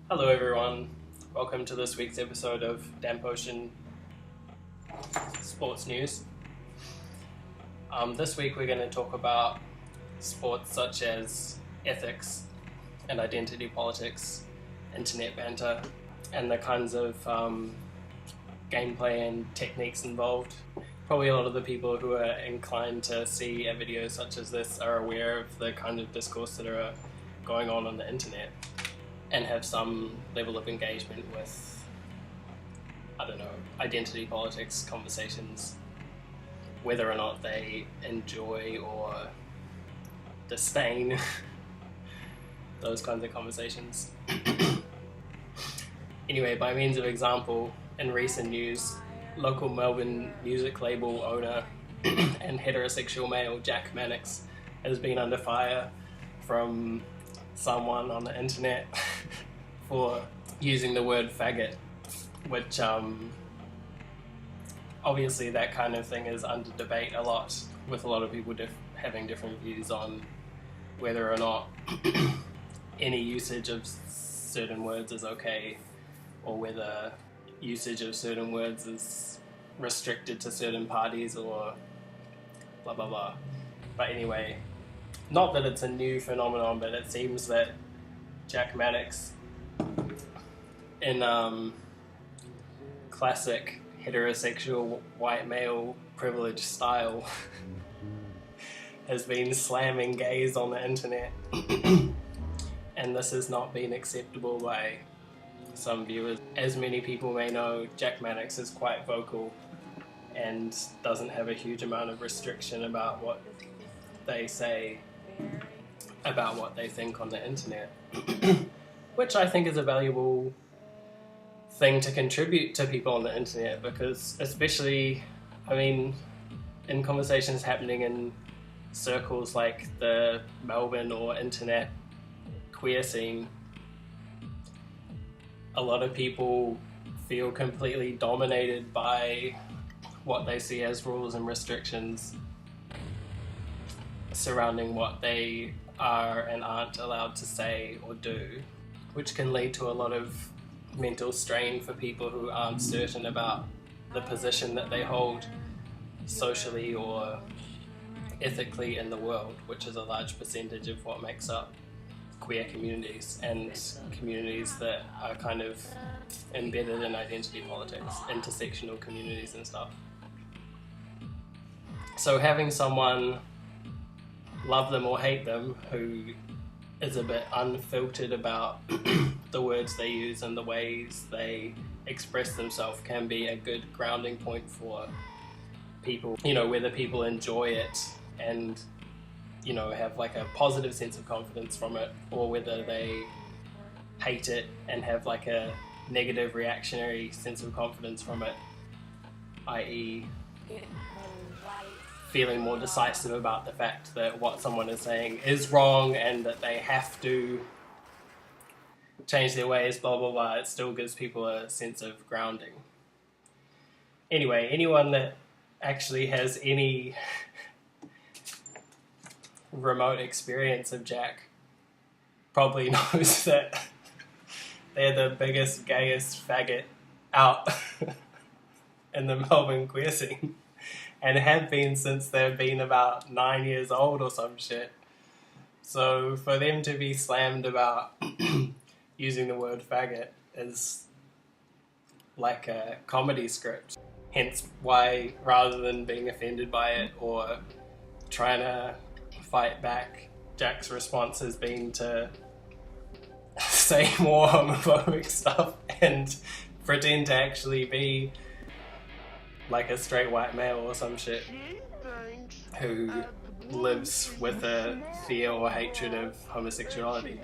Hello everyone, welcome to this week's episode of Damp Ocean Sports News. This week we're going to talk about sports such as ethics and identity politics, internet banter, and the kinds of gameplay and techniques involved. Probably a lot of the people who are inclined to see a video such as this are aware of the kind of discourse that are going on the internet and have some level of engagement with, identity politics conversations, whether or not they enjoy or disdain those kinds of conversations. Anyway, by means of example, in recent news, local Melbourne music label owner and heterosexual male Jack Mannix has been under fire from someone on the internet for using the word faggot, which obviously that kind of thing is under debate a lot, with a lot of people having different views on whether or not any usage of certain words is okay, or whether usage of certain words is restricted to certain parties or blah blah blah. But anyway, not that it's a new phenomenon, but it seems that Jack Mannix, in classic heterosexual white male privilege style, has been slamming gays on the internet. And this has not been acceptable by some viewers. As many people may know, Jack Mannix is quite vocal and doesn't have a huge amount of restriction about what they say about what they think on the internet, which I think is a valuable thing to contribute to people on the internet, because especially, in conversations happening in circles like the Melbourne or internet queer scene, a lot of people feel completely dominated by what they see as rules and restrictions surrounding what they are and aren't allowed to say or do, which can lead to a lot of mental strain for people who aren't certain about the position that they hold socially or ethically in the world, which is a large percentage of what makes up queer communities and communities that are kind of embedded in identity politics, intersectional communities and stuff. So having someone, love them or hate them, who is a bit unfiltered about the words they use and the ways they express themselves, can be a good grounding point for people, whether people enjoy it and have like a positive sense of confidence from it, or whether they hate it and have like a negative reactionary sense of confidence from it, i.e. feeling more decisive about the fact that what someone is saying is wrong and that they have to change their ways, blah blah blah. It still gives people a sense of grounding. Anyway, anyone that actually has any remote experience of Jack probably knows that they're the biggest, gayest faggot out in the Melbourne queer scene, and have been since they've been about 9 years old or some shit. So for them to be slammed about using the word faggot is like a comedy script. Hence why, rather than being offended by it or trying to fight back, Jack's response has been to say more homophobic stuff and pretend to actually be like a straight white male or some shit who lives with a fear or hatred of homosexuality.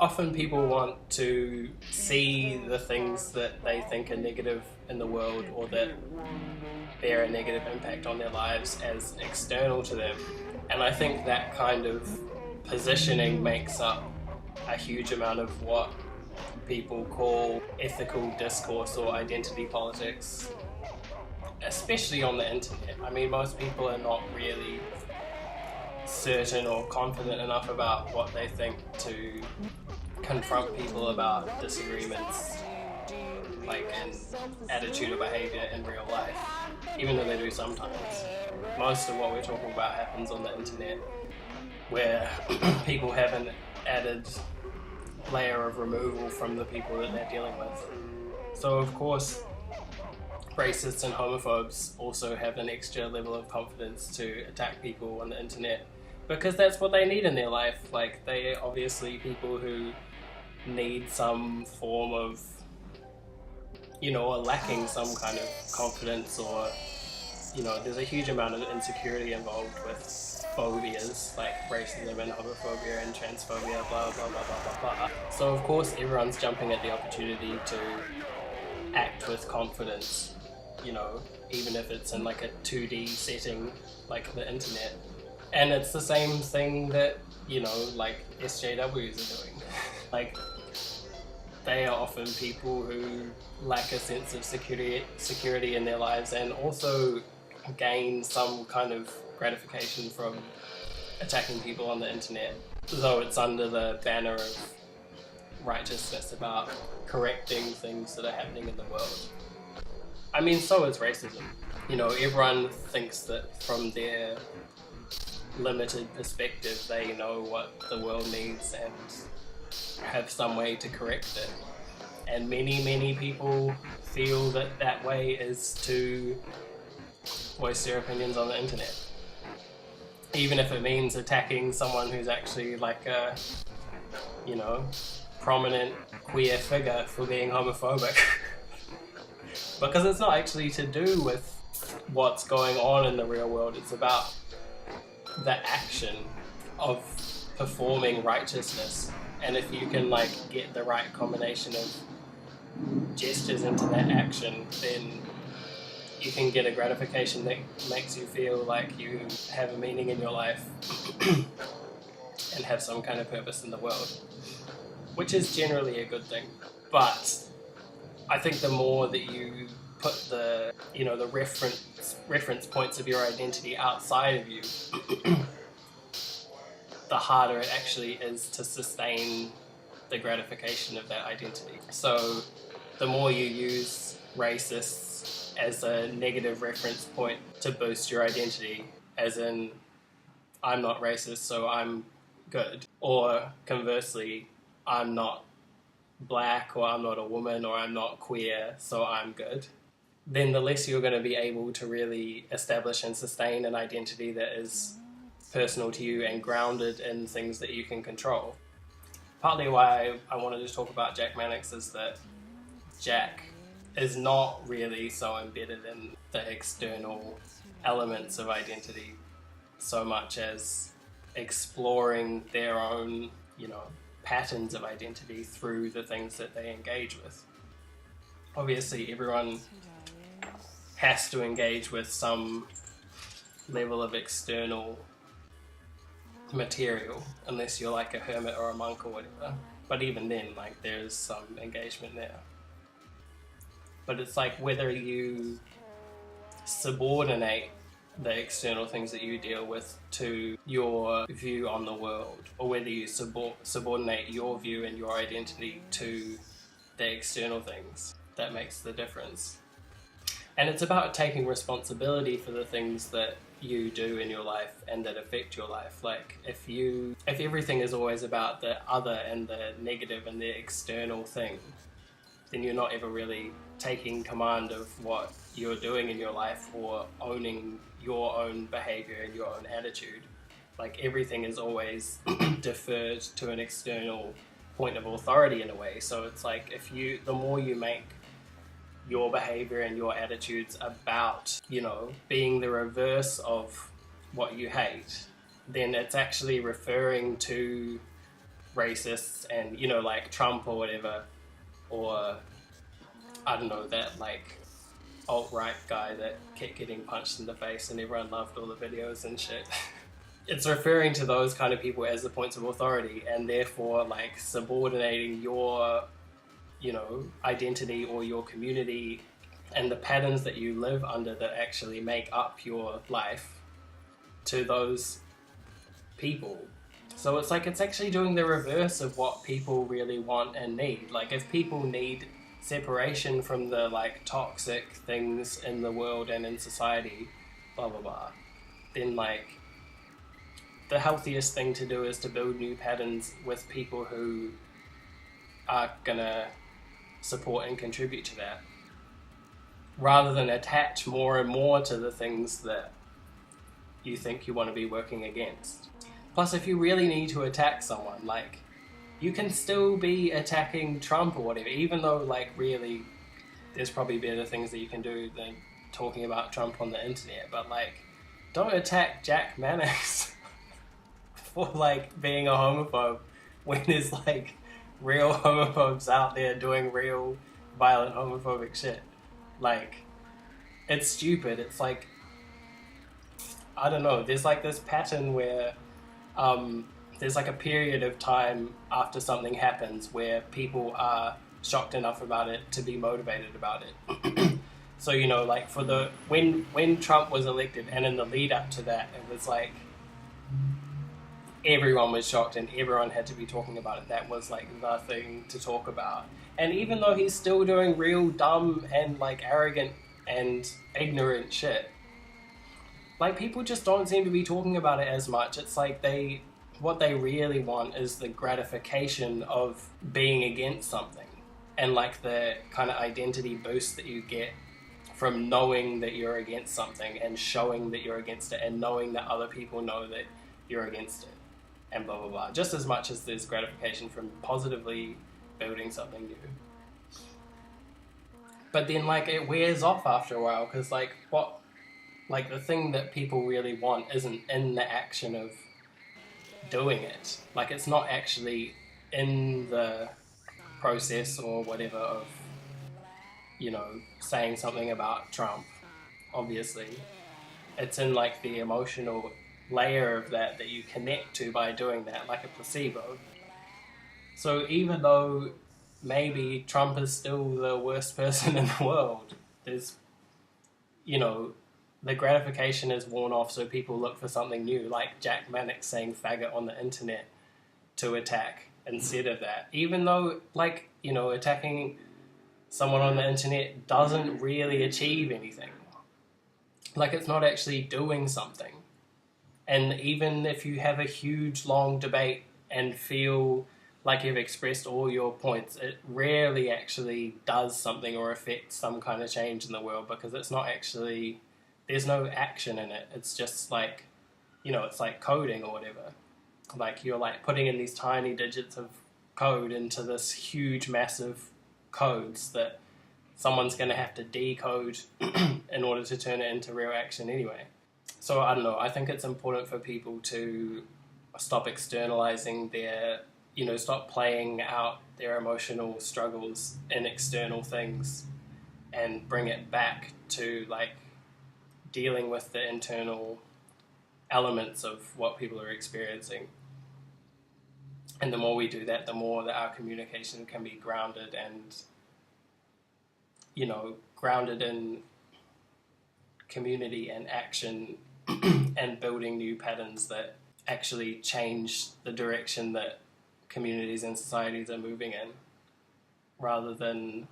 Often people want to see the things that they think are negative in the world, or that bear a negative impact on their lives, as external to them. And I think that kind of positioning makes up a huge amount of what people call ethical discourse or identity politics, especially on the internet. Most people are not really certain or confident enough about what they think to confront people about disagreements, like in attitude or behaviour in real life, even though they do sometimes. Most of what we're talking about happens on the internet, where people have an added layer of removal from the people that they're dealing with. So of course, racists and homophobes also have an extra level of confidence to attack people on the internet, because that's what they need in their life. Like, they are obviously people who need some form of, you know, or lacking some kind of confidence, or, you know, there's a huge amount of insecurity involved with phobias like racism and homophobia and transphobia, blah blah blah blah blah blah. So of course everyone's jumping at the opportunity to act with confidence, you know, even if it's in like a 2D setting like the internet. And it's the same thing that, you know, like SJWs are doing. Like, they are often people who lack a sense of security in their lives, and also gain some kind of gratification from attacking people on the internet, though it's under the banner of righteousness, about correcting things that are happening in the world. I mean, so is racism. You know, everyone thinks that from their limited perspective they know what the world needs and have some way to correct it. And many people feel that that way is to voice their opinions on the internet, even if it means attacking someone who's actually like a, you know, prominent queer figure for being homophobic. Because it's not actually to do with what's going on in the real world, it's about the action of performing righteousness. And if you can like get the right combination of gestures into that action, then you can get a gratification that makes you feel like you have a meaning in your life and have some kind of purpose in the world, which is generally a good thing. But I think the more that you put the, you know, the reference points of your identity outside of you, the harder it actually is to sustain the gratification of that identity. So the more you use racists as a negative reference point to boost your identity, as in, I'm not racist, so I'm good, or conversely, I'm not black, or I'm not a woman, or I'm not queer, so I'm good, then the less you're going to be able to really establish and sustain an identity that is personal to you and grounded in things that you can control. Partly why I wanted to talk about Jack Mannix is that Jack is not really so embedded in the external elements of identity so much as exploring their own, you know, patterns of identity through the things that they engage with. Obviously, everyone has to engage with some level of external material, unless you're like a hermit or a monk or whatever. But even then, like, there's some engagement there. But it's like whether you subordinate the external things that you deal with to your view on the world, or whether you subordinate your view and your identity to the external things, that makes the difference. And it's about taking responsibility for the things that you do in your life and that affect your life. Like, if everything is always about the other and the negative and the external thing, then you're not ever really taking command of what you're doing in your life or owning your own behavior and your own attitude. Like, everything is always deferred to an external point of authority in a way. So it's like, the more you make your behavior and your attitudes about, you know, being the reverse of what you hate, then it's actually referring to racists and, you know, like Trump or whatever, or I don't know, that like alt-right guy that kept getting punched in the face and everyone loved all the videos and shit. It's referring to those kind of people as the points of authority, and therefore like subordinating your, you know, identity or your community and the patterns that you live under that actually make up your life to those people. So it's like it's actually doing the reverse of what people really want and need. Like if people need separation from the like toxic things in the world and in society, blah blah blah, then like the healthiest thing to do is to build new patterns with people who are gonna support and contribute to that, rather than attach more and more to the things that you think you want to be working against. Plus, if you really need to attack someone, like, you can still be attacking Trump or whatever, even though, like, really, there's probably better things that you can do than talking about Trump on the internet. But, like, don't attack Jack Mannix for, like, being a homophobe when there's, like, real homophobes out there doing real violent homophobic shit. Like, it's stupid. It's like, I don't know, there's, like, this pattern where there's like a period of time after something happens where people are shocked enough about it to be motivated about it. So, you know, like for the when Trump was elected and in the lead up to that, it was like everyone was shocked and everyone had to be talking about it. That was like the thing to talk about. And even though he's still doing real dumb and like arrogant and ignorant shit, like, people just don't seem to be talking about it as much. It's like what they really want is the gratification of being against something. And, like, the kind of identity boost that you get from knowing that you're against something and showing that you're against it and knowing that other people know that you're against it. And blah, blah, blah. Just as much as there's gratification from positively building something new. But then, like, it wears off after a while because, like, like, the thing that people really want isn't in the action of doing it. Like, it's not actually in the process or whatever of, you know, saying something about Trump, obviously. It's in, like, the emotional layer of that you connect to by doing that, like a placebo. So even though maybe Trump is still the worst person in the world, there's, you know, the gratification is worn off, so people look for something new, like Jack Mannix saying faggot on the internet to attack instead of that. Even though, like, you know, attacking someone on the internet doesn't really achieve anything. Like, it's not actually doing something. And even if you have a huge, long debate and feel like you've expressed all your points, it rarely actually does something or affects some kind of change in the world because it's not actually... There's no action in it. It's just like, you know, it's like coding or whatever. Like, you're like putting in these tiny digits of code into this huge, massive codes that someone's going to have to decode in order to turn it into real action anyway. So, I don't know. I think it's important for people to stop externalizing their, you know, stop playing out their emotional struggles in external things and bring it back to, like, dealing with the internal elements of what people are experiencing. And the more we do that, the more that our communication can be grounded and, you know, grounded in community and action and building new patterns that actually change the direction that communities and societies are moving in, rather than,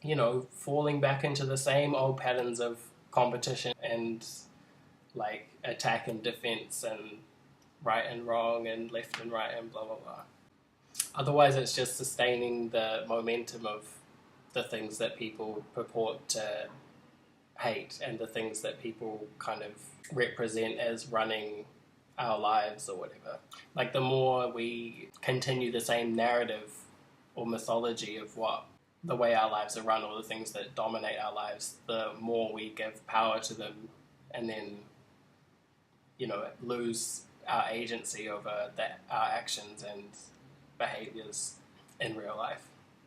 you know, falling back into the same old patterns of competition and like attack and defense and right and wrong and left and right and blah blah blah. Otherwise it's just sustaining the momentum of the things that people purport to hate and the things that people kind of represent as running our lives or whatever. Like, the more we continue the same narrative or mythology of what the way our lives are run or the things that dominate our lives, the more we give power to them and then, you know, lose our agency over our actions and behaviors in real life.